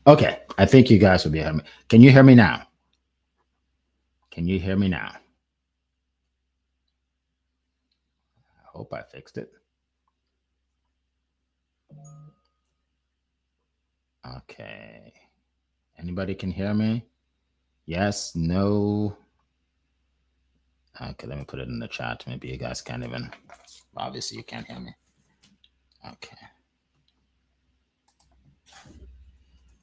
Okay, I think you guys will be hearing me. Can you hear me now? Can you hear me now? I hope I fixed it. Okay. Anybody can hear me? Yes, no. Okay, let me put it in the chat. Maybe you guys can't even. Obviously, you can't hear me. Okay.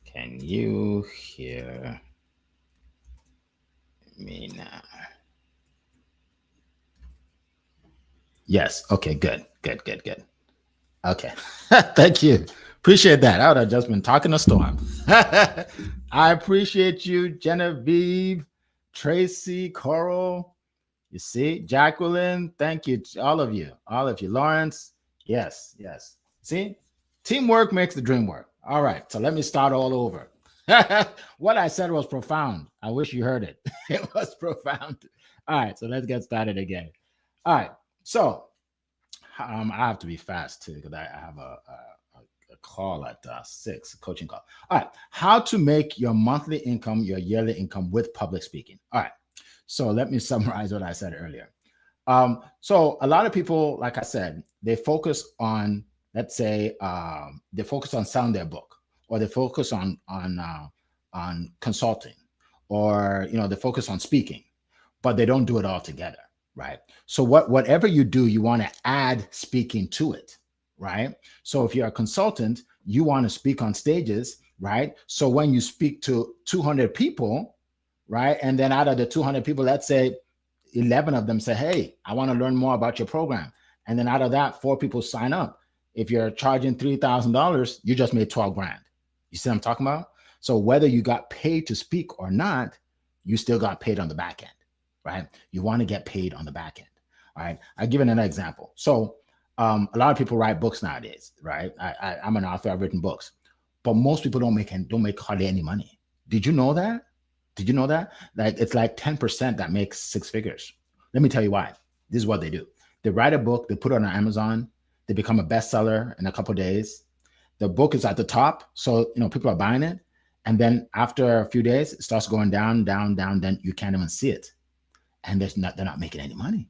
Can you hear me now? Yes. Okay, good. Good, good, good. Okay. Thank you. Appreciate that. I would have just been talking a storm. I appreciate you, Genevieve, Tracy, Coral. You see, Jacqueline. Thank you, all of you. All of you. Lawrence. Yes, yes. See, teamwork makes the dream work. All right. So let me start all over. What I said was profound. I wish you heard it. It was profound. All right. So let's get started again. All right. So I have to be fast too because I have a call at 6, a coaching call. All right. How to make your monthly income, your yearly income with public speaking. All right. So let me summarize what I said earlier. So a lot of people, like I said, they focus on, let's say, they focus on selling their book, or they focus on consulting, or they focus on speaking, but they don't do it all together, right? So whatever you do, you want to add speaking to it, right? So if you're a consultant, you want to speak on stages, right? So when you speak to 200 people, right, and then out of the 200 people, let's say 11 of them say, hey, I want to learn more about your program. And then out of that, 4 people sign up. If you're charging $3,000, you just made 12 grand. You see what I'm talking about? So whether you got paid to speak or not, you still got paid on the back end, right? You want to get paid on the back end. All right. I'll give another example. So a lot of people write books nowadays, right? I'm an author. I've written books, but most people don't make hardly any money. Did you know that? Did you know that? Like it's like 10% that makes 6 figures. Let me tell you why. This is what they do. They write a book, they put it on Amazon, they become a bestseller in a couple of days. The book is at the top, so people are buying it. And then after a few days, it starts going down, down, down. Then you can't even see it. And they're not making any money.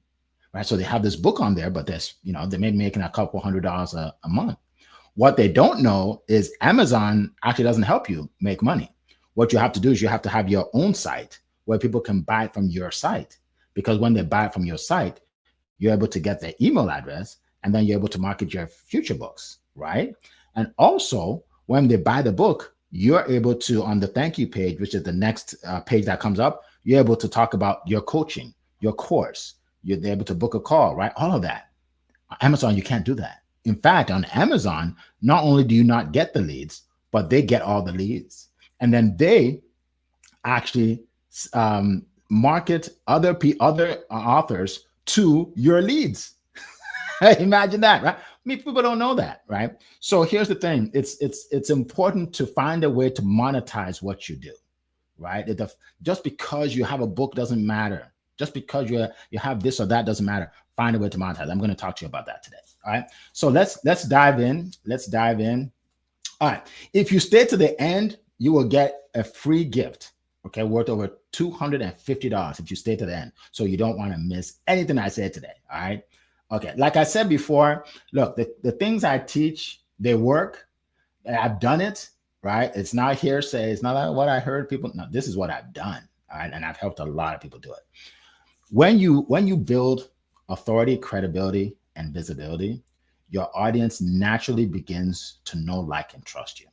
Right. So they have this book on there, but they may be making a couple $100 a month. What they don't know is Amazon actually doesn't help you make money. What you have to do is you have to have your own site where people can buy it from your site. Because when they buy it from your site, you're able to get their email address, and then you're able to market your future books, right? And also, when they buy the book, you're able to, on the thank you page, which is the next page that comes up, you're able to talk about your coaching, your course. You're able to book a call, right? All of that. On Amazon, you can't do that. In fact, on Amazon, not only do you not get the leads, but they get all the leads. And then they actually market other authors to your leads. Imagine that, right? I mean, people don't know that, right? So here's the thing: it's important to find a way to monetize what you do, right? Just because you have a book doesn't matter. Just because you have this or that doesn't matter. Find a way to monetize. I'm going to talk to you about that today. All right. So let's dive in. Let's dive in. All right. If you stay to the end, you will get a free gift, okay, worth over $250 if you stay to the end. So you don't want to miss anything I said today, all right? Okay, like I said before, look, the things I teach, they work. I've done it, right? It's not hearsay. It's not like what I heard people. No, this is what I've done, all right? And I've helped a lot of people do it. When you build authority, credibility, and visibility, your audience naturally begins to know, like, and trust you.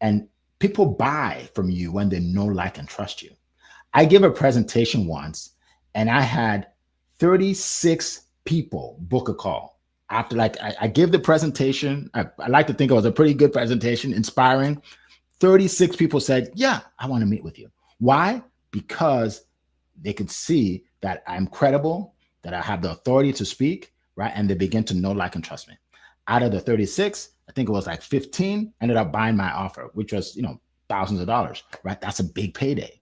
And people buy from you when they know, like, and trust you. I gave a presentation once and I had 36 people book a call. After I gave the presentation, I like to think it was a pretty good presentation, inspiring. 36 people said, yeah, I want to meet with you. Why? Because they could see that I'm credible, that I have the authority to speak, right? And they begin to know, like, and trust me. Out of the 36, I think it was like 15 ended up buying my offer, which was, thousands of dollars, right? That's a big payday.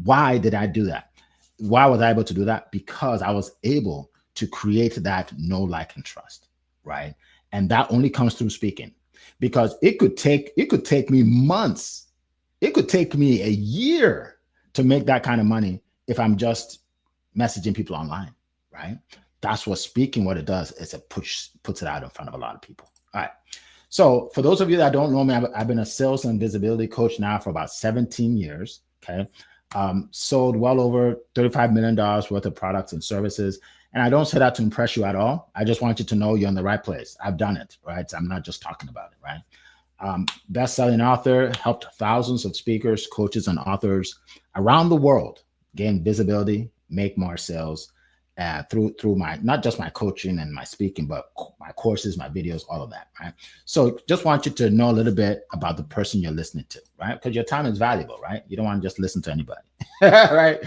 Why did I do that? Why was I able to do that? Because I was able to create that know, like, and trust, right? And that only comes through speaking, because it could take me months It could take me a year to make that kind of money if I'm just messaging people online, right? That's what speaking, what it does is it puts it out in front of a lot of people. All right. So for those of you that don't know me, I've been a sales and visibility coach now for about 17 years. Okay. Sold well over $35 million worth of products and services. And I don't say that to impress you at all. I just want you to know you're in the right place. I've done it, right? So I'm not just talking about it, right? Best-selling author, helped thousands of speakers, coaches, and authors around the world gain visibility, make more sales through my, not just my coaching and my speaking, but my courses, my videos, all of that, right? So just want you to know a little bit about the person you're listening to, right? Because your time is valuable, right? You don't want to just listen to anybody, right?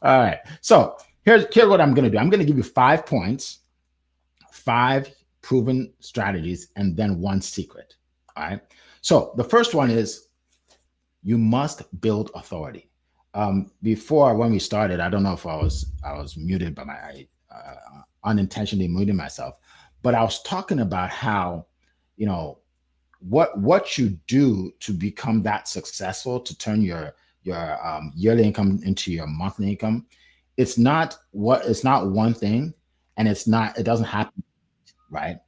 All right. So here's what I'm going to do. I'm going to give you 5 points, 5 proven strategies, and then 1 secret, all right? So the first one is you must build authority. Before, when we started, I don't know if I was muted by my unintentionally muting myself, but I was talking about how, you know, what you do to become that successful, to turn your yearly income into your monthly income. It's not one thing, and it doesn't happen, right?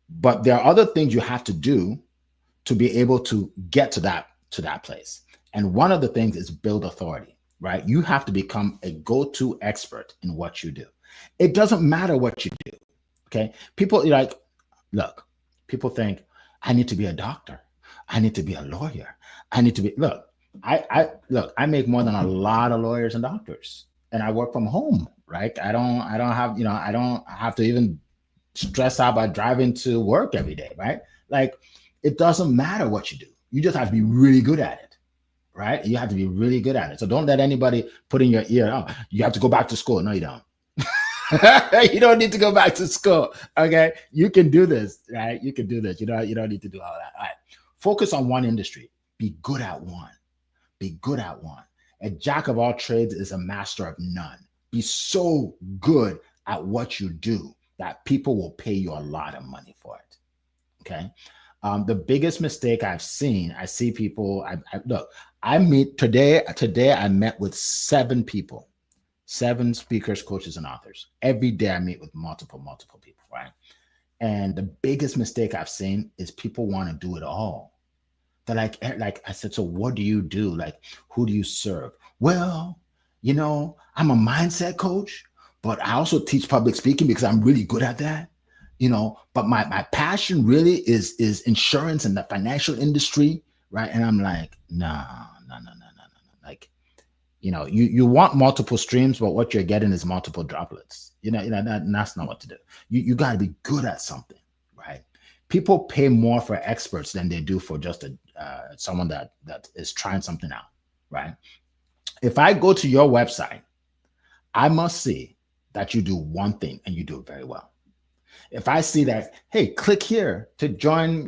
But there are other things you have to do to be able to get to that place. And one of the things is build authority, right? You have to become a go-to expert in what you do. It doesn't matter what you do, okay? People look, people think, I need to be a doctor. I need to be a lawyer. I need to be, I make more than a lot of lawyers and doctors, and I work from home, right? I don't have to even stress out about driving to work every day, right? Like, it doesn't matter what you do. You just have to be really good at it, right? You have to be really good at it. So don't let anybody put in your ear, oh, you have to go back to school. No, you don't. You don't need to go back to school. Okay. You can do this, right? You can do this. You don't need to do all that. All right. Focus on one industry. Be good at one. Be good at one. A jack of all trades is a master of none. Be so good at what you do that people will pay you a lot of money for it. Okay. The biggest mistake I see people, I meet today, I met with 7 people, 7 speakers, coaches, and authors. Every day I meet with multiple people, right? And the biggest mistake I've seen is people want to do it all. They're like I said, so what do you do? Like, who do you serve? Well, I'm a mindset coach, but I also teach public speaking because I'm really good at that. But my passion really is insurance and the financial industry, right? And I'm like, no. Like, you want multiple streams, but what you're getting is multiple droplets. That's not what to do. You got to be good at something, right? People pay more for experts than they do for just someone that is trying something out, right? If I go to your website, I must see that you do one thing and you do it very well. If I see that, hey, click here to join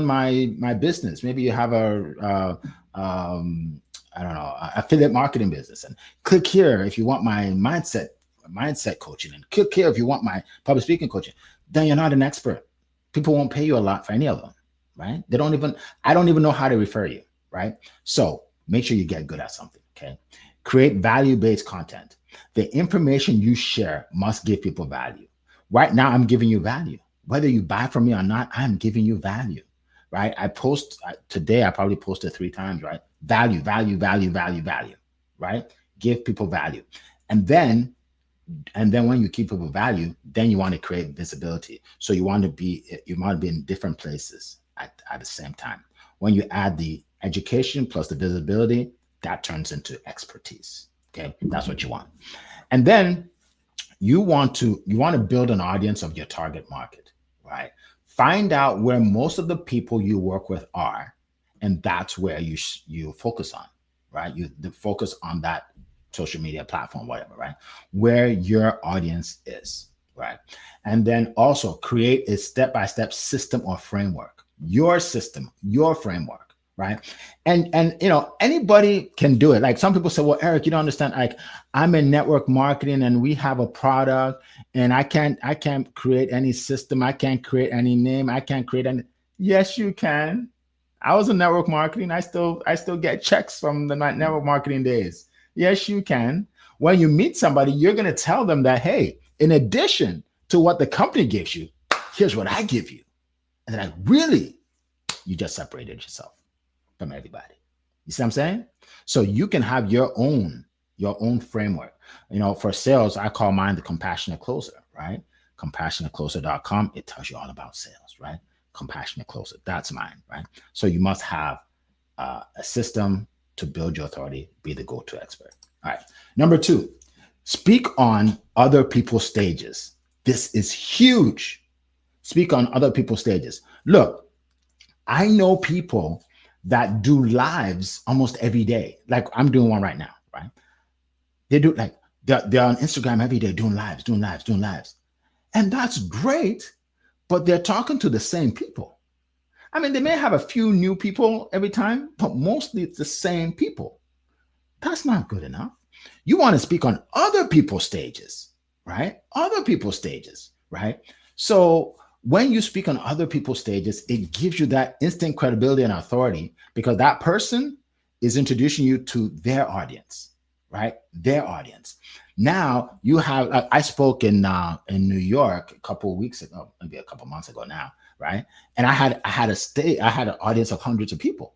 my business. Maybe you have affiliate marketing business, and click here if you want my mindset coaching, and click here if you want my public speaking coaching. Then you're not an expert. People won't pay you a lot for any of them, right? I don't even know how to refer you, right? So make sure you get good at something, okay? Create value-based content. The information you share must give people value. Right now, I'm giving you value. Whether you buy from me or not, I'm giving you value, right? Today, I probably posted 3 times, right? Value, right? Give people value. And then when you keep people value, then you want to create visibility. So you want to be in different places at the same time. When you add the education plus the visibility, that turns into expertise. Okay, that's what you want. And then you want to build an audience of your target market, right? Find out where most of the people you work with are, and that's where you focus on, right? You focus on that social media platform, whatever, right? Where your audience is, right? And then also create a step-by-step system or framework, your system, your framework, right? And anybody can do it. Like, some people say, well, Eric, you don't understand. Like, I'm in network marketing and we have a product, and I can't create any system. I can't create any name. I can't create any. Yes, you can. I was in network marketing. I still get checks from the network marketing days. Yes, you can. When you meet somebody, you're going to tell them that, hey, in addition to what the company gives you, here's what I give you. And they're like, really? You just separated yourself from everybody. You see what I'm saying? So you can have your own framework. For sales, I call mine the compassionate closer, right? Compassionatecloser.com. It tells you all about sales, right? Compassionate closer. That's mine, right? So you must have a system to build your authority, be the go-to expert. All right. Number 2, speak on other people's stages. This is huge. Speak on other people's stages. Look, I know people that do lives almost every day. Like I'm doing one right now, right? They do like they're on Instagram every day doing lives, doing lives, doing lives. And that's great, but they're talking to the same people. I mean, they may have a few new people every time, but mostly it's the same people. That's not good enough. You want to speak on other people's stages, right? Other people's stages, right? So when you speak on other people's stages, it gives you that instant credibility and authority because that person is introducing you to their audience, right? Their audience. Now you have. I spoke in New York a couple of weeks ago, maybe a couple of months ago now, right? And I had an audience of hundreds of people,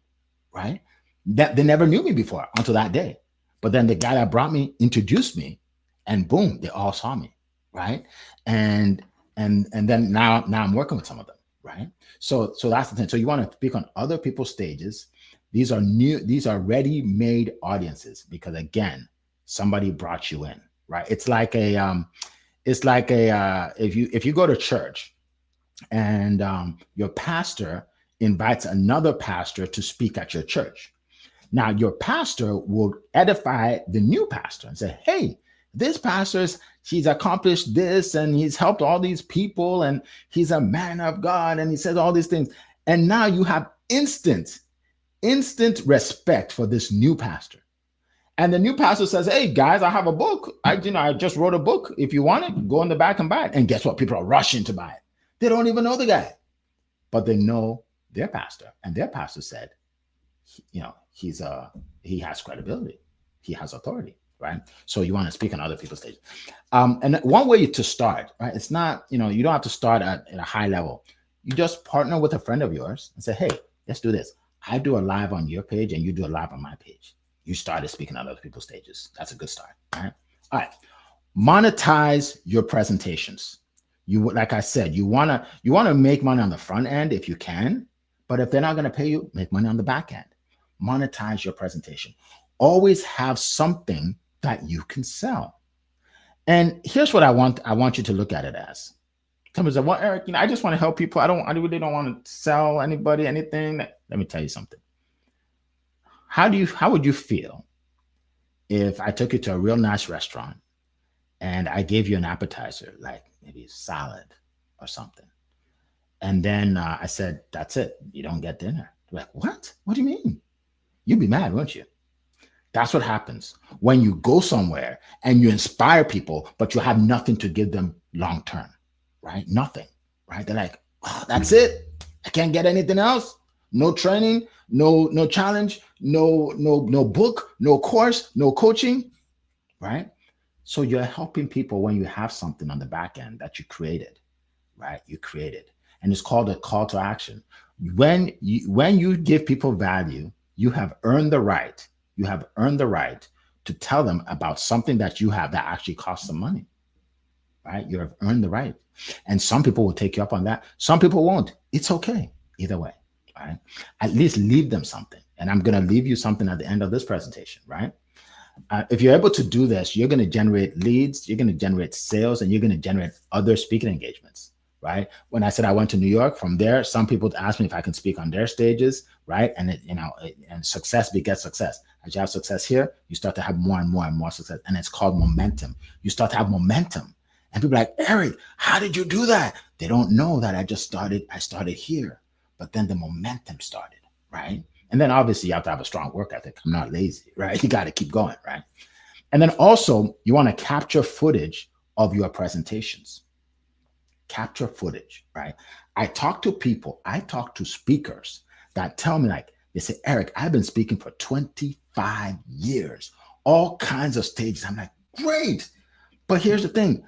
right? That they never knew me before until that day. But then the guy that brought me introduced me, and boom, they all saw me, right? And then now I'm working with some of them, right? So that's the thing. So you want to speak on other people's stages. These are ready-made audiences because again, somebody brought you in, right? It's like if you go to church and your pastor invites another pastor to speak at your church. Now, your pastor will edify the new pastor and say, hey, this he's accomplished this and he's helped all these people and he's a man of God and he says all these things. And now you have instant respect for this new pastor. And the new pastor says, hey, guys, I have a book. I just wrote a book. If you want it, go in the back and buy it. And guess what? People are rushing to buy it. They don't even know the guy, but they know their pastor. And their pastor said, he has credibility. He has authority, right? So you want to speak on other people's stages. And one way to start, right? It's not, you don't have to start at a high level. You just partner with a friend of yours and say, hey, let's do this. I do a live on your page and you do a live on my page. You started speaking on other people's stages. That's a good start, right? All right. Monetize your presentations. Like I said, you want to make money on the front end if you can, but if they're not going to pay you, make money on the back end. Monetize your presentation. Always have something that you can sell. And here's what I want you to look at it as. Somebody said, well, Eric, I just want to help people. I really don't want to sell anybody anything. Let me tell you something. How would you feel if I took you to a real nice restaurant and I gave you an appetizer, like maybe salad or something, and then I said, that's it, you don't get dinner? You're like, what? What do you mean? You'd be mad, wouldn't you? That's what happens when you go somewhere and you inspire people, but you have nothing to give them long term, right? Nothing, right? They're like, oh, that's it. I can't get anything else. No training, no challenge, no book, no course, no coaching, right? So you're helping people when you have something on the back end that you created, right? You created, and it's called a call to action. When you give people value, you have earned the right. You have earned the right to tell them about something that you have that actually costs them money, right? You have earned the right. And some people will take you up on that. Some people won't. It's okay. Either way, right? At least leave them something. And I'm going to leave you something at the end of this presentation, right? If you're able to do this, you're going to generate leads, you're going to generate sales, and you're going to generate other speaking engagements, right? When I said I went to New York, from there, some people asked me if I can speak on their stages, right? And and success begets success. As you have success here, you start to have more and more and more success. And it's called momentum. You start to have momentum. And people are like, Eric, how did you do that? They don't know that I started here. But then the momentum started, right? And then obviously you have to have a strong work ethic. I'm not lazy, right? You got to keep going, right? And then also you want to capture footage of your presentations. Capture footage, right? I talk to speakers that tell me, like, they say, Eric, I've been speaking for 25 years, all kinds of stages. I'm like, great. But here's the thing.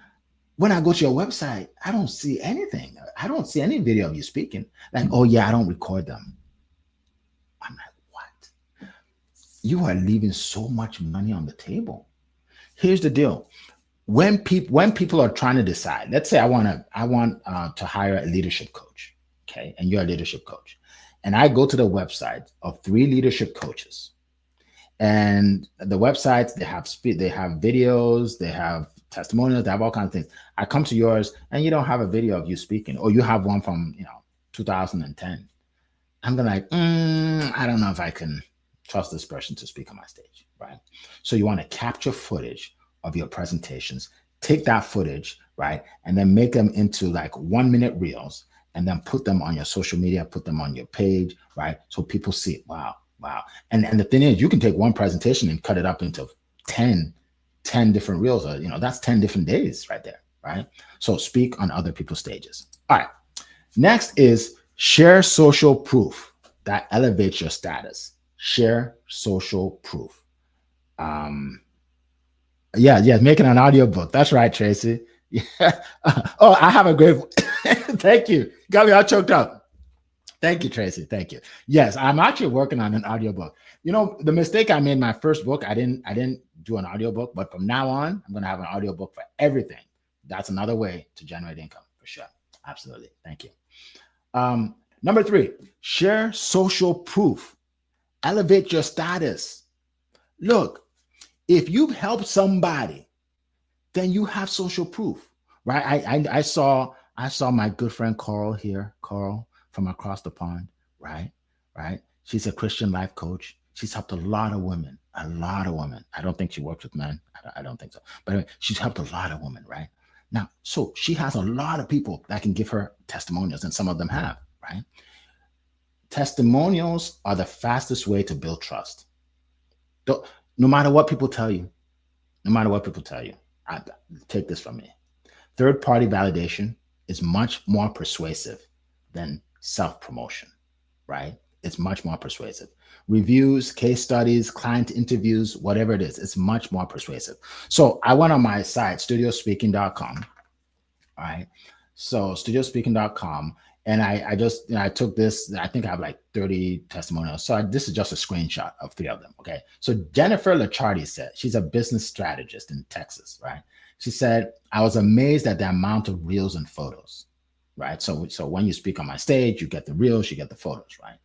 When I go to your website, I don't see anything. I don't see any video of you speaking. Like, oh yeah, I don't record them. I'm like, what? You are leaving so much money on the table. Here's the deal. When people are trying to decide, let's say I want to hire a leadership coach, okay, and you're a leadership coach, and I go to the website of 3 leadership coaches, and the websites, they have videos, they have testimonials, they have all kinds of things. I come to yours and you don't have a video of you speaking, or you have one from 2010. I'm gonna like, I don't know if I can trust this person to speak on my stage, right? So you want to capture footage of your presentations, take that footage, right, and then make them into like 1-minute reels, and then put them on your social media, put them on your page, right? So people see, wow. And the thing is, you can take one presentation and cut it up into 10 different reels, or that's 10 different days right there, right? So speak on other people's stages. All right. Next is share social proof that elevates your status. Share social proof. Yeah, making an audiobook. That's right, Tracy. Yeah. Oh, I have a great thank you. Got me all choked up. Thank you, Tracy. Thank you. Yes, I'm actually working on an audiobook. The mistake I made my first book, I didn't do an audiobook, but from now on, I'm going to have an audiobook for everything. That's another way to generate income for sure. Absolutely. Thank you. Number 3, share social proof. Elevate your status. Look, if you've helped somebody, then you have social proof, right? I saw my good friend Carl from across the pond, right? She's a Christian life coach. She's helped a lot of women. I don't think she works with men. I don't think so. But anyway, she's helped a lot of women, right? Now, so she has a lot of people that can give her testimonials, and some of them have, right? Testimonials are the fastest way to build trust. No matter what people tell you, take this from me. Third-party validation is much more persuasive than self-promotion, right? It's much more persuasive. Reviews, case studies, client interviews, whatever it is, it's much more persuasive. So I went on my site, studiospeaking.com. All right. So studiospeaking.com. And I took this, I think I have like 30 testimonials. So this is just a screenshot of 3 of them. Okay. So Jennifer Lichardi said, she's a business strategist in Texas, right? She said, I was amazed at the amount of reels and photos, right? So when you speak on my stage, you get the reels, you get the photos, right?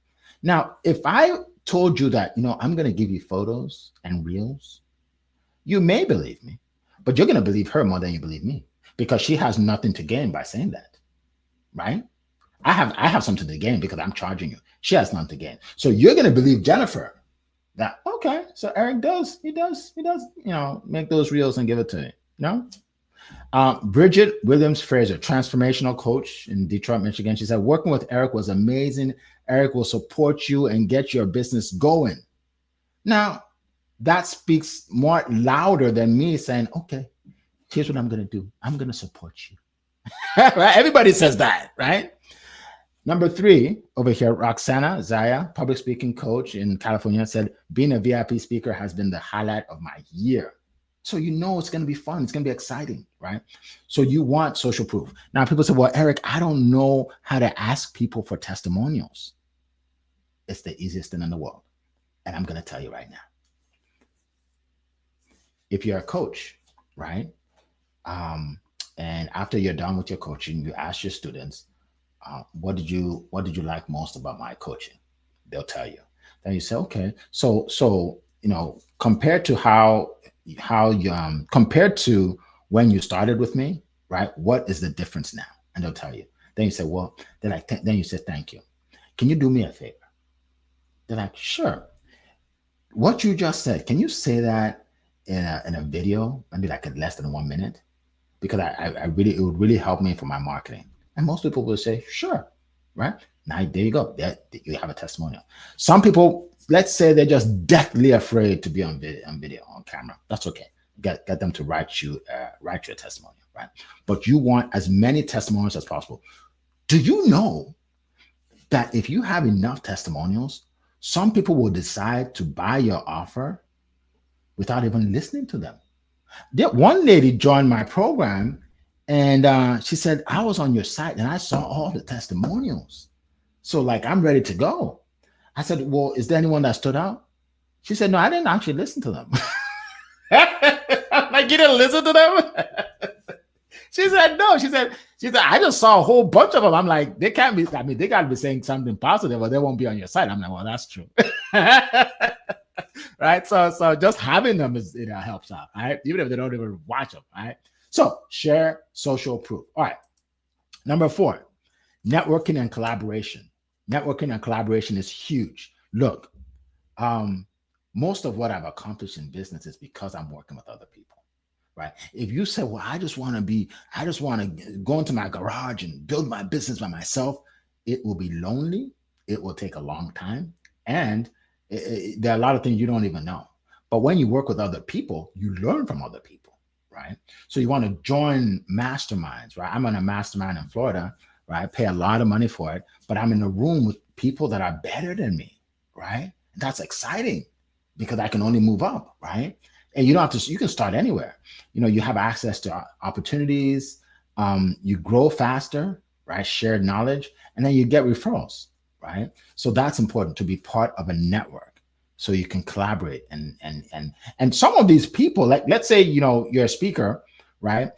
Now, if I told you that, I'm going to give you photos and reels, you may believe me, but you're going to believe her more than you believe me, because she has nothing to gain by saying that, right? I have something to gain because I'm charging you. She has nothing to gain. So you're going to believe Jennifer that, okay, so Eric does make those reels and give it to me. Bridget Williams Fraser, transformational coach in Detroit, Michigan. She said, working with Eric was amazing. Eric will support you and get your business going. Now, that speaks more louder than me saying, okay, here's what I'm going to do. I'm going to support you. Right? Everybody says that, right? Number 3 over here, Roxana Zaya, public speaking coach in California, said, being a VIP speaker has been the highlight of my year. So it's going to be fun. It's going to be exciting, right? So you want social proof. Now, people say, well, Eric, I don't know how to ask people for testimonials. It's the easiest thing in the world. And I'm going to tell you right now. If you're a coach, right? And after you're done with your coaching, you ask your students, what did you like most about my coaching? They'll tell you. Then you say, okay, so compared to compared to when you started with me, right? What is the difference now? And they'll tell you. Then you say, well, then you say, thank you. Can you do me a favor? They're like, sure. What you just said, can you say that in a video, maybe like in less than 1 minute? Because it would really help me for my marketing. And most people will say, sure, right? Now, there you go. You have a testimonial. Some people, let's say they're just deathly afraid to be on video, on camera. That's okay. Get them to write you a testimonial, right? But you want as many testimonials as possible. Do you know that if you have enough testimonials, some people will decide to buy your offer without even listening to them. One lady joined my program and she said, I was on your site and I saw all the testimonials. So, like, I'm ready to go. I said, well, is there anyone that stood out? She said, no, I didn't actually listen to them. I'm like, you didn't listen to them? She said, no. She said, I just saw a whole bunch of them. I'm like, they can't be, I mean, they got to be saying something positive or they won't be on your site. I'm like, well, that's true. Right? So just having them helps out, right? Even if they don't even watch them, right? So share social proof. All right. Number 4, networking and collaboration. Networking and collaboration is huge. Look, most of what I've accomplished in business is because I'm working with other people, right? If you say, well, I just want to go into my garage and build my business by myself, it will be lonely. It will take a long time. And there are a lot of things you don't even know. But when you work with other people, you learn from other people, right? So you want to join masterminds, right? I'm in a mastermind in Florida, right? I pay a lot of money for it, but I'm in a room with people that are better than me, right? That's exciting because I can only move up, right? And you don't have to, you can start anywhere. You have access to opportunities, you grow faster, right? Shared knowledge, and then you get referrals, right? So that's important, to be part of a network so you can collaborate and some of these people, like, let's say, you're a speaker, right?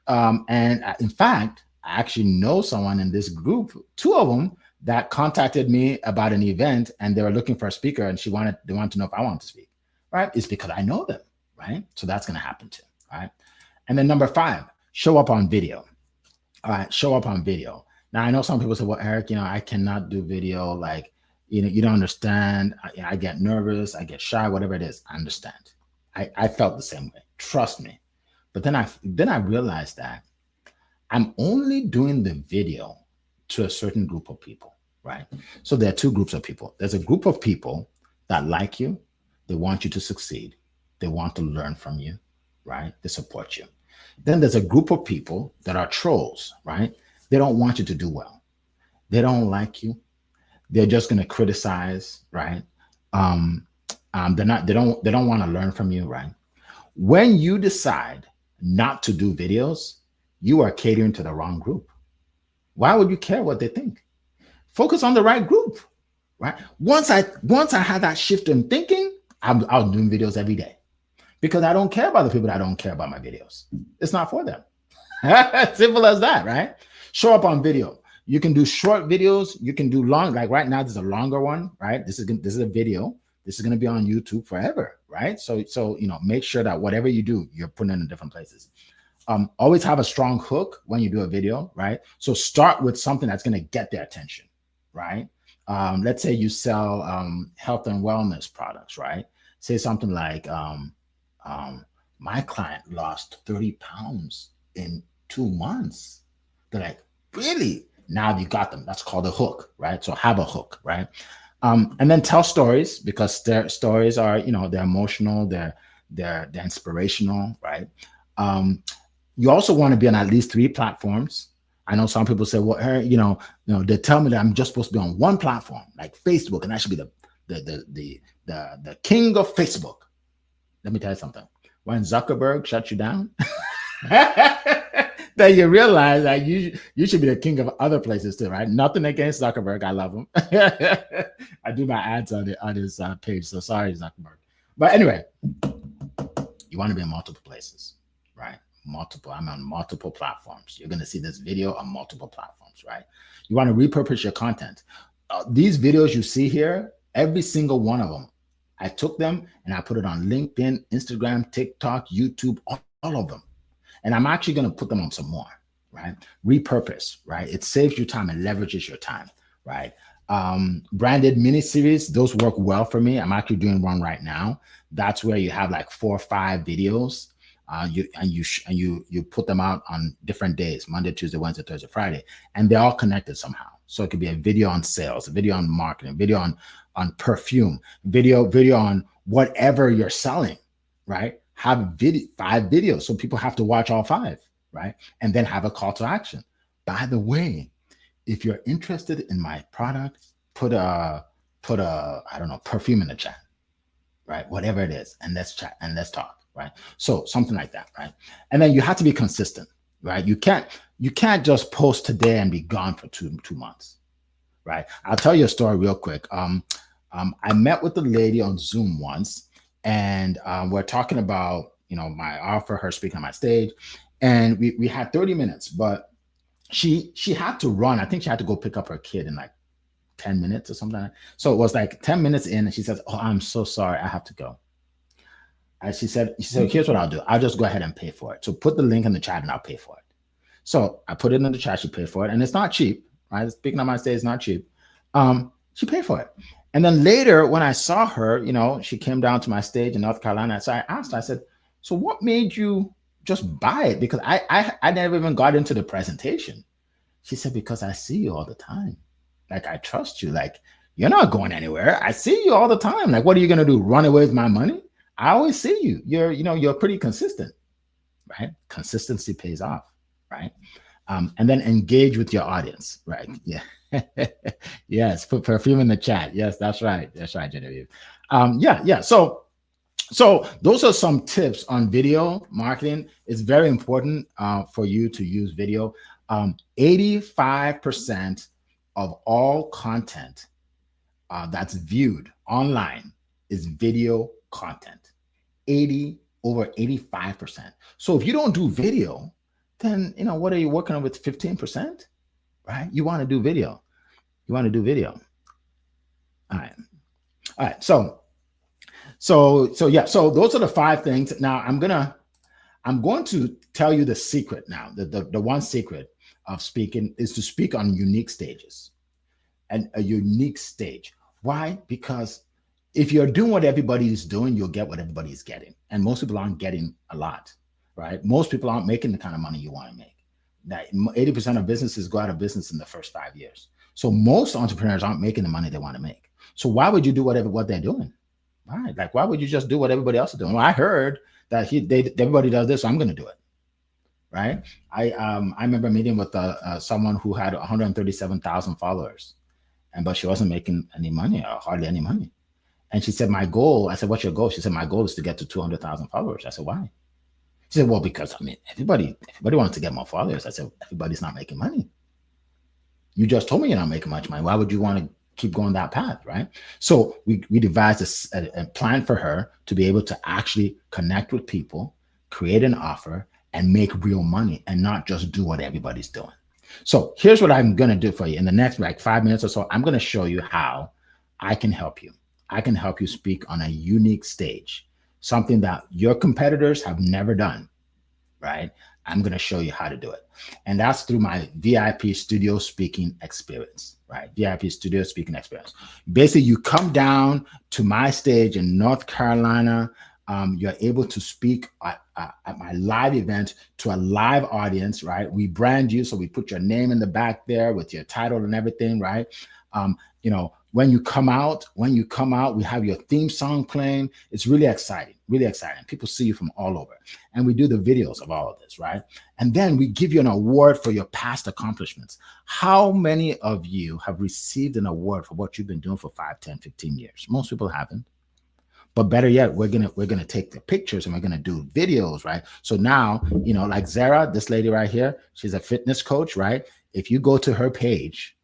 And in fact, I actually know someone in this group, 2 of them, that contacted me about an event and they were looking for a speaker and they wanted to know if I wanted to speak, right? It's because I know them, right? So that's going to happen too, right? And then number 5, show up on video. All right, show up on video. Now, I know some people say, well, Eric, I cannot do video. Like, you don't understand. I get nervous. I get shy, whatever it is. I understand. I felt the same way. Trust me. But then I realized that I'm only doing the video to a certain group of people, right? So there are 2 groups of people. There's a group of people that like you. They want you to succeed. They want to learn from you, right? They support you. Then there's a group of people that are trolls, right? They don't want you to do well. They don't like you. They're just going to criticize, right? They don't want to learn from you, right? When you decide not to do videos, you are catering to the wrong group. Why would you care what they think? Focus on the right group, right? Once I had that shift in thinking, I was doing videos every day because I don't care about the people that don't care about my videos. It's not for them. Simple as that, right? Show up on video. You can do short videos. You can do long. Like right now, there's a longer one, right? This is a video. This is going to be on YouTube forever, right? So make sure that whatever you do, you're putting it in different places. Always have a strong hook when you do a video, right? So start with something that's going to get their attention, right? Let's say you sell health and wellness products, right? Say something like, my client lost 30 pounds in 2 months. They're like, really? Now you got them. That's called a hook, right? So have a hook, right? And then tell stories, because their stories are, they're emotional, they're inspirational, right? You also want to be on at least 3 platforms. I know some people say, well, they tell me that I'm just supposed to be on one platform, like Facebook, and I should be the king of Facebook. Let me tell you something. When Zuckerberg shut you down, then you realize that you should be the king of other places too, right? Nothing against Zuckerberg. I love him. I do my ads on his page, so sorry, Zuckerberg. But anyway, you want to be in multiple places, right? I'm on multiple platforms. You're going to see this video on multiple platforms, right? You want to repurpose your content. These videos you see here, every single one of them, I took them and I put it on LinkedIn, Instagram, TikTok, YouTube, all of them. And I'm actually going to put them on some more, right? Repurpose, right? It saves you time and leverages your time, right? Branded mini series, those work well for me. I'm actually doing one right now. That's where you have like 4 or 5 videos. You put them out on different days, Monday, Tuesday, Wednesday, Thursday, Friday, and they're all connected somehow. So it could be a video on sales, a video on marketing, video on perfume, video on whatever you're selling, right? Have 5 videos. So people have to watch all 5, right? And then have a call to action. By the way, if you're interested in my product, put a I don't know, perfume in the chat, right? Whatever it is, and let's chat and let's talk, right? So something like that, right? And then you have to be consistent, right? You can't just post today and be gone for two months, right? I'll tell you a story real quick. I met with the lady on Zoom once, and we're talking about, you know, my offer, her speaking on my stage, and we had 30 minutes, but she had to run. I think she had to go pick up her kid in like 10 minutes or something. So it was like 10 minutes in, and she says, "Oh, I'm so sorry, I have to go." And she said, "Here's what I'll do. I'll just go ahead and pay for it. So put the link in the chat and I'll pay for it." So I put it in the chat, she paid for it, and it's not cheap, right? Speaking on my stage, it's not cheap. She paid for it. And then later, when I saw her, you know, she came down to my stage in North Carolina. So I asked her, I said, "So what made you just buy it?" Because I never even got into the presentation. She said, "Because I see you all the time. Like, I trust you. Like, you're not going anywhere. I see you all the time. Like, what are you going to do? Run away with my money? I always see you. You're pretty consistent, right? Consistency pays off, right? And then engage with your audience, right? Yeah. Yes, put perfume in the chat. Yes, that's right. That's right, Genevieve. Yeah. So those are some tips on video marketing. It's very important for you to use video. 85% of all content that's viewed online is video content. Over 85%. So if you don't do video, then, you know, what are you working on with 15%? Right? You want to do video. You want to do video. All right. So yeah. So those are the 5 things. Now I'm going to tell you the secret now. The one secret of speaking is to speak on unique stages, and a unique stage. Why? Because if you're doing what everybody's doing, you'll get what everybody's getting. And most people aren't getting a lot, right? Most people aren't making the kind of money you want to make. That 80% of businesses go out of business in the first 5 years. So most entrepreneurs aren't making the money they want to make. So why would you do what they're doing? Right? Like, why would you just do what everybody else is doing? Well, I heard that everybody does this, so I'm going to do it. Right? I remember meeting with someone who had 137,000 followers, but she wasn't making any money, or hardly any money. And she said, "My goal." I said, "What's your goal?" She said, "My goal is to get to 200,000 followers." I said, "Why?" She said, "Well, because everybody wants to get more followers." I said, "Everybody's not making money. You just told me you're not making much money. Why would you want to keep going that path?" Right? So we devised a plan for her to be able to actually connect with people, create an offer, and make real money, and not just do what everybody's doing. So here's what I'm going to do for you. In the next like 5 minutes or so, I'm going to show you how I can help you. I can help you speak on a unique stage, something that your competitors have never done, right? I'm going to show you how to do it. And that's through my VIP studio speaking experience, right? VIP studio speaking experience. Basically, you come down to my stage in North Carolina. You're able to speak at my live event to a live audience, right? We brand you, so we put your name in the back there with your title and everything, right? You know, when you come out, we have your theme song playing. It's really exciting, really exciting. People see you from all over. And we do the videos of all of this, right? And then we give you an award for your past accomplishments. How many of you have received an award for what you've been doing for 5, 10, 15 years? Most people haven't. But better yet, we're gonna take the pictures and we're gonna do videos, right? So now, you know, like Zara, this lady right here, she's a fitness coach, right? If you go to her page,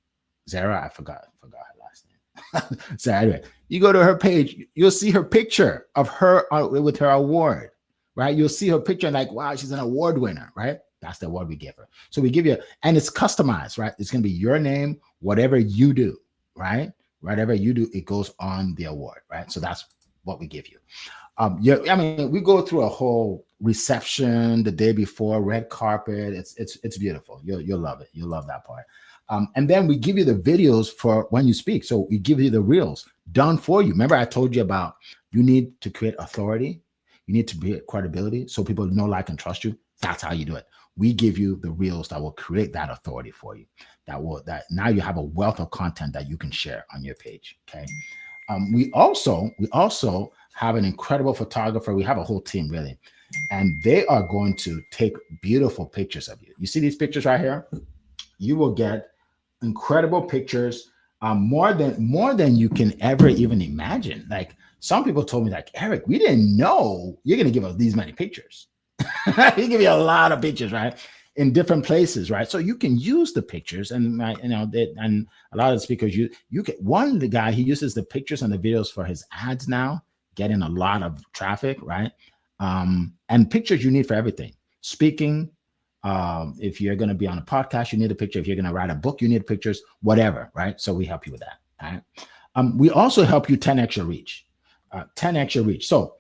Zara, I forgot her last name. So anyway, you go to her page, you'll see her picture of her with her award, right? You'll see her picture and like, wow, she's an award winner, right? That's the award we give her. So we give you, and it's customized, right? It's gonna be your name, whatever you do, right? Whatever you do, it goes on the award, right? So that's what we give you. We go through a whole reception the day before, red carpet. It's beautiful. You'll love it. You'll love that part. And then we give you the videos for when you speak. So we give you the reels done for you. Remember, I told you about you need to create authority. You need to create credibility so people know, like, and trust you. That's how you do it. We give you the reels that will create that authority for you. That now you have a wealth of content that you can share on your page. Okay. We also have an incredible photographer. We have a whole team, really, and they are going to take beautiful pictures of you. You see these pictures right here? You will get incredible pictures, more than you can ever even imagine. Like some people told me, like, Eric, we didn't know you're going to give us these many pictures. He give you a lot of pictures, right? In different places, right? So you can use the pictures, and and a lot of the speakers you can. One the guy he uses the pictures and the videos for his ads now, getting a lot of traffic, right? And pictures you need for everything. Speaking, if you're going to be on a podcast, you need a picture. If you're going to write a book, you need pictures. Whatever, right? So we help you with that. All right. We also help you 10x your reach. 10x your reach. So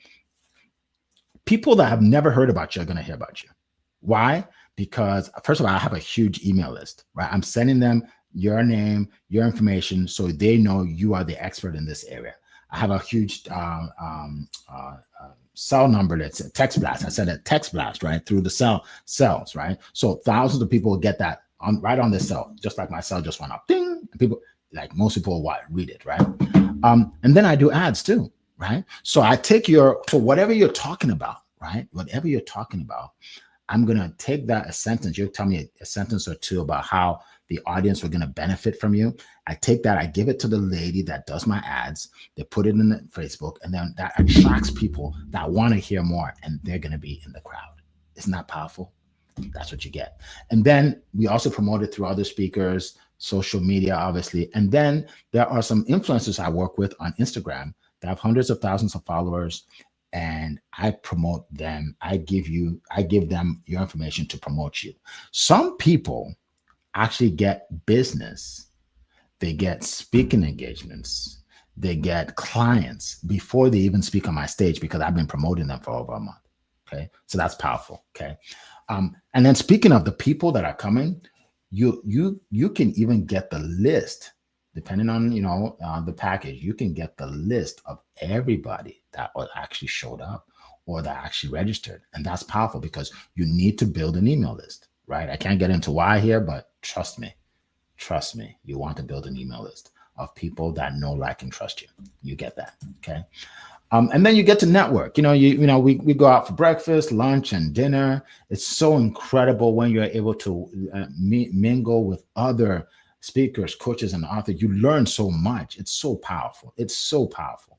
people that have never heard about you are going to hear about you. Why? Because first of all, I have a huge email list, right? I'm sending them your name, your information, so they know you are the expert in this area. I have a huge cell number that's a text blast. I said a text blast, right? Through the cells, right? So thousands of people will get that right on their cell, just like my cell just went up. Ding! And people, like most people read it, right? And then I do ads too, right? So I take so whatever you're talking about, right? Whatever you're talking about, I'm going to take that a sentence. You'll tell me a sentence or two about how the audience are going to benefit from you. I take that, I give it to the lady that does my ads. They put it in the Facebook, and then that attracts people that want to hear more, and they're going to be in the crowd. Isn't that powerful? That's what you get. And then we also promote it through other speakers, social media, obviously. And then there are some influencers I work with on Instagram that have hundreds of thousands of followers, and I promote them. I give them your information to promote you. Some people actually get business. They get speaking engagements. They get clients before they even speak on my stage, because I've been promoting them for over a month. Okay. So that's powerful. Okay. And then speaking of the people that are coming, you can even get the list, depending on, the package. You can get the list of everybody that actually showed up or that actually registered. And that's powerful, because you need to build an email list, right? I can't get into why here, but trust me, you want to build an email list of people that know, like, and trust you. You get that. Okay. And then you get to network. We go out for breakfast, lunch, and dinner. It's so incredible when you're able to mingle with other speakers, coaches, and authors. You learn so much. It's so powerful.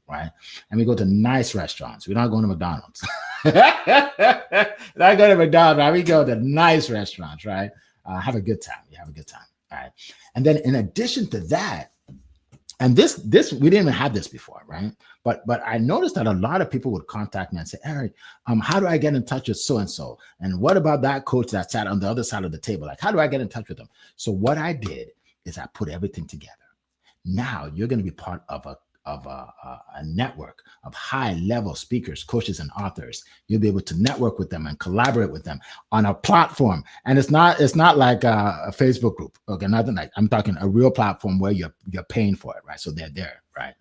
Right? And we go to nice restaurants. We're not going to McDonald's. Not going to McDonald's, right? We go to nice restaurants, right? Have a good time. You have a good time. All right. And then in addition to that, and this we didn't even have this before, right? But I noticed that a lot of people would contact me and say, Eric, how do I get in touch with so-and-so? And what about that coach that sat on the other side of the table? Like, how do I get in touch with them? So what I did is I put everything together. Now you're going to be part of a network of high-level speakers, coaches, and authors. You'll be able to network with them and collaborate with them on a platform. And it's not like a Facebook group. Okay, nothing like. I'm talking a real platform where you're paying for it, right? So they're there, right?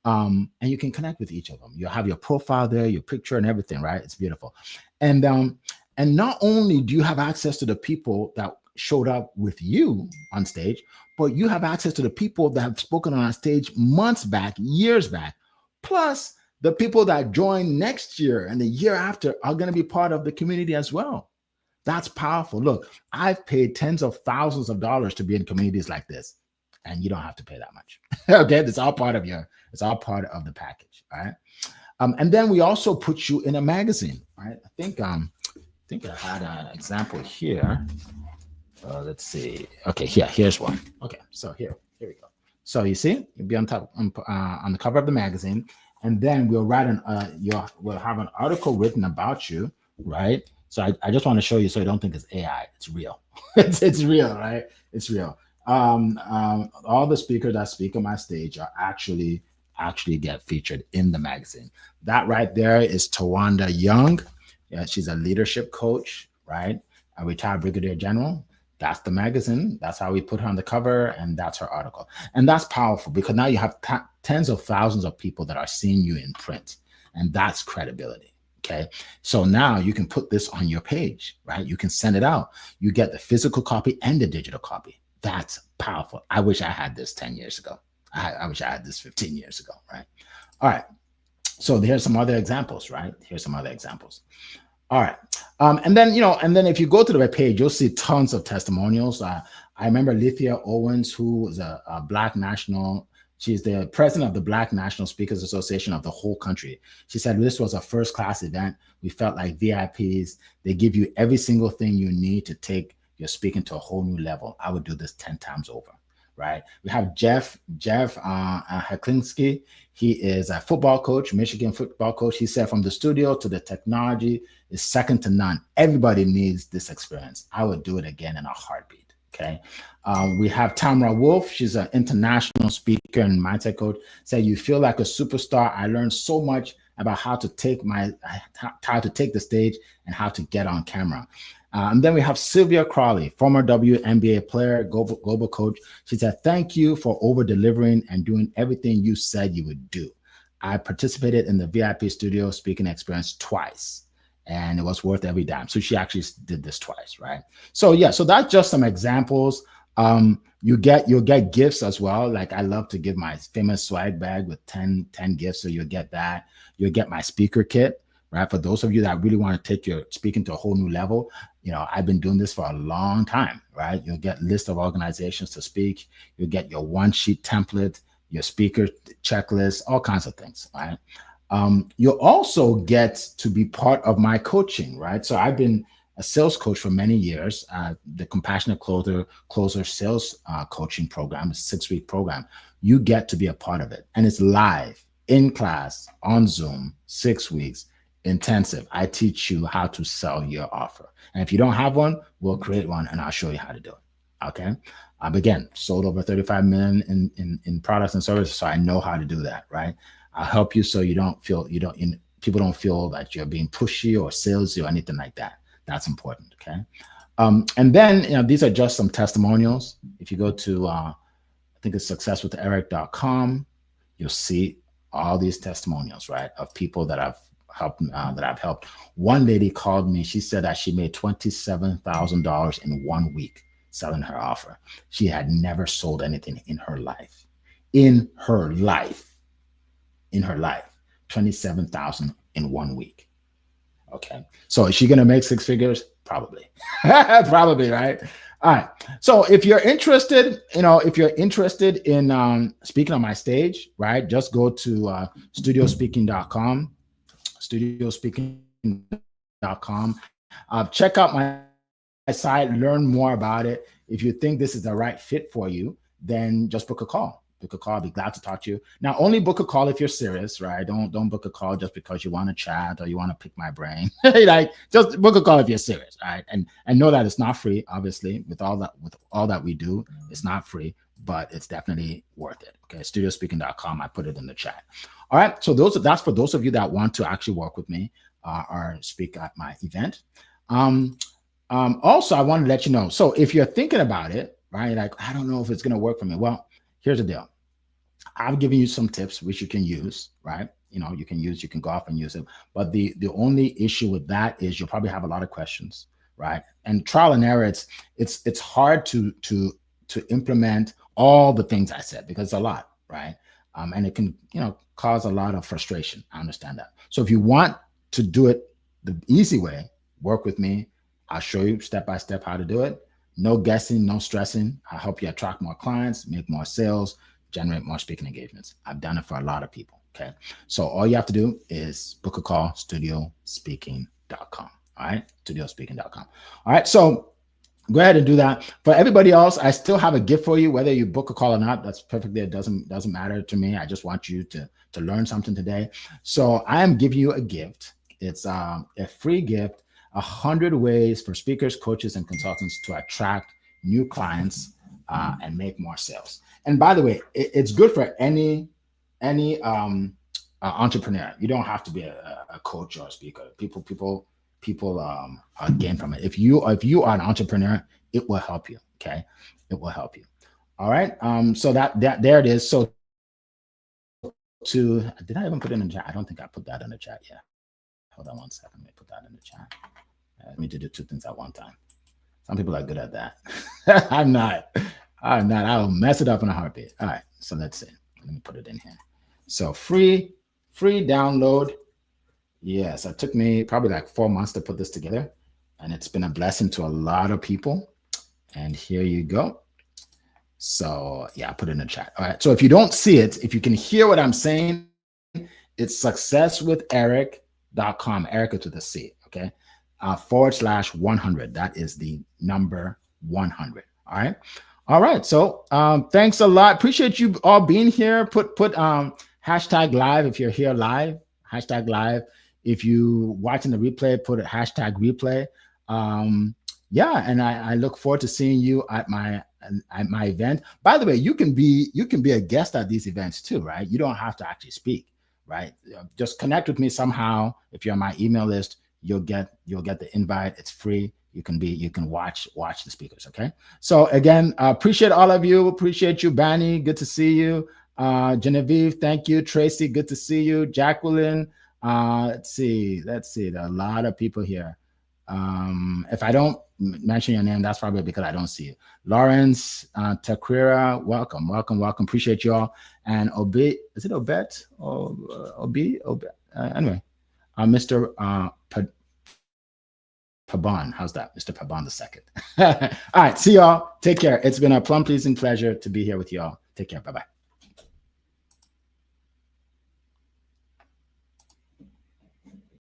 And you can connect with each of them. You'll have your profile there, your picture, and everything, right? It's beautiful. And not only do you have access to the people that showed up with you on stage, but you have access to the people that have spoken on stage months back, years back. Plus, the people that join next year and the year after are going to be part of the community as well. That's powerful. Look, I've paid tens of thousands of dollars to be in communities like this, and you don't have to pay that much. Okay, it's all part of the package. All right. And then we also put you in a magazine. Right. I think I had an example here. Let's see. Okay, here's one. Okay, so here we go. So you see, you'll be on top on the cover of the magazine, and then we'll we'll have an article written about you, right? So I just want to show you, so you don't think it's AI. It's real. it's real, right? It's real. All the speakers that speak on my stage are actually get featured in the magazine. That right there is Tawanda Young. Yeah, she's a leadership coach, right? A retired brigadier general. That's the magazine. That's how we put her on the cover, and that's her article. And that's powerful, because now you have tens of thousands of people that are seeing you in print, and that's credibility. Okay. So now you can put this on your page, right? You can send it out. You get the physical copy and the digital copy. That's powerful. I wish I had this 10 years ago. I wish I had this 15 years ago, right? All right. So here's some other examples, right? All right. And then, if you go to the web page, you'll see tons of testimonials. I remember Lithia Owens, who was a Black national. She's the president of the Black National Speakers Association of the whole country. She said this was a first-class event. We felt like VIPs. They give you every single thing you need to take your speaking to a whole new level. I would do this 10 times over, right? We have Jeff Heklinski. He is a football coach, Michigan football coach. He said from the studio to the technology is second to none. Everybody needs this experience. I would do it again in a heartbeat. Okay. We have Tamara Wolf. She's an international speaker and mindset coach. Said, you feel like a superstar. I learned so much about how to take the stage and how to get on camera. And then we have Sylvia Crawley, former WNBA player, global coach. She said, thank you for over delivering and doing everything you said you would do. I participated in the VIP studio speaking experience twice, and it was worth every dime. So she actually did this twice, right? So yeah, so that's just some examples. You'll get gifts as well. Like I love to give my famous swag bag with 10 gifts. So you'll get that. You'll get my speaker kit, right? For those of you that really want to take your speaking to a whole new level, I've been doing this for a long time, right? You'll get list of organizations to speak. You'll get your one sheet template, your speaker checklist, all kinds of things, right? You'll also get to be part of my coaching, right? So I've been a sales coach for many years. The Compassionate Closer Sales Coaching Program is a 6-week program. You get to be a part of it. And it's live, in class, on Zoom, 6 weeks, intensive. I teach you how to sell your offer. And if you don't have one, we'll create one and I'll show you how to do it. Okay. Again, sold over 35 million in products and services. So I know how to do that, right? I'll help you so people don't feel that you're being pushy or salesy or anything like that. That's important, okay? And then, these are just some testimonials. If you go to, I think it's successwitheric.com, you'll see all these testimonials, right, of people that I've helped. One lady called me. She said that she made $27,000 in 1 week selling her offer. She had never sold anything in her life. In her life, 27,000 in 1 week. Okay. So is she going to make 6 figures? Probably. Probably, right? All right. So if you're interested, in speaking on my stage, right, just go to studiospeaking.com, studiospeaking.com. Check out my site, learn more about it. If you think this is the right fit for you, then just book a call. I'll be glad to talk to you. Now, only book a call if you're serious, right? Don't book a call just because you want to chat or you want to pick my brain. Like, just book a call if you're serious, right? And know that it's not free, obviously. With all that we do, it's not free, but it's definitely worth it. Okay, studiospeaking.com. I put it in the chat. All right. So that's for those of you that want to actually work with me or speak at my event. Also, I want to let you know. So if you're thinking about it, right? Like, I don't know if it's going to work for me. Well, here's the deal. I've given you some tips which you can use, right? You can go off and use it. But the only issue with that is you'll probably have a lot of questions, right? And trial and error, it's hard to implement all the things I said because it's a lot, right? And it can, cause a lot of frustration. I understand that. So if you want to do it the easy way, work with me. I'll show you step by step how to do it. No guessing, no stressing. I'll help you attract more clients, make more sales, generate more speaking engagements. I've done it for a lot of people. Okay. So all you have to do is book a call, studiospeaking.com. All right. Studiospeaking.com. All right. So go ahead and do that. For everybody else, I still have a gift for you, whether you book a call or not. That's perfectly. It doesn't matter to me. I just want you to learn something today. So I am giving you a gift. It's a free gift, 100 ways for speakers, coaches, and consultants to attract new clients and make more sales. And by the way, it's good for any entrepreneur. You don't have to be a coach or a speaker. People gain from it. If you are an entrepreneur, it will help you. Okay, it will help you. All right. So that there it is. So did I even put it in the chat? I don't think I put that in the chat yet. Hold on 1 second. Let me put that in the chat. Let me do 2 things at one time. Some people are good at that. I'm not. I'll mess it up in a heartbeat. All right. So let's see. Let me put it in here. So free download Yes, it took me probably like 4 months to put this together, and it's been a blessing to a lot of people. And here you go. So yeah, I put it in the chat. All right. So if you don't see it, if you can hear what I'm saying, it's successwitheric.com. Eric is with a C. Okay. /100. That is the number 100. All right. All right. So thanks a lot. Appreciate you all being here. Put hashtag live if you're here live. Hashtag live. If you watching the replay, put a hashtag replay. Yeah, and I look forward to seeing you at my event. By the way, you can be a guest at these events too, right? You don't have to actually speak, right? Just connect with me somehow. If you're on my email list, you'll get the invite. It's free. You can watch the speakers. Okay. So again, appreciate all of you. Appreciate you, Banny. Good to see you. Genevieve, thank you. Tracy, good to see you. Jacqueline. Let's see. There are a lot of people here. If I don't mention your name, that's probably because I don't see you. Lawrence, Taquira, welcome. Appreciate you all. And Obi, is it Obet? Obi? Anyway, Mr. Pabon, how's that? Mr. Pabon II. All right, see y'all. Take care. It's been a plum pleasing pleasure to be here with y'all. Take care. Bye-bye.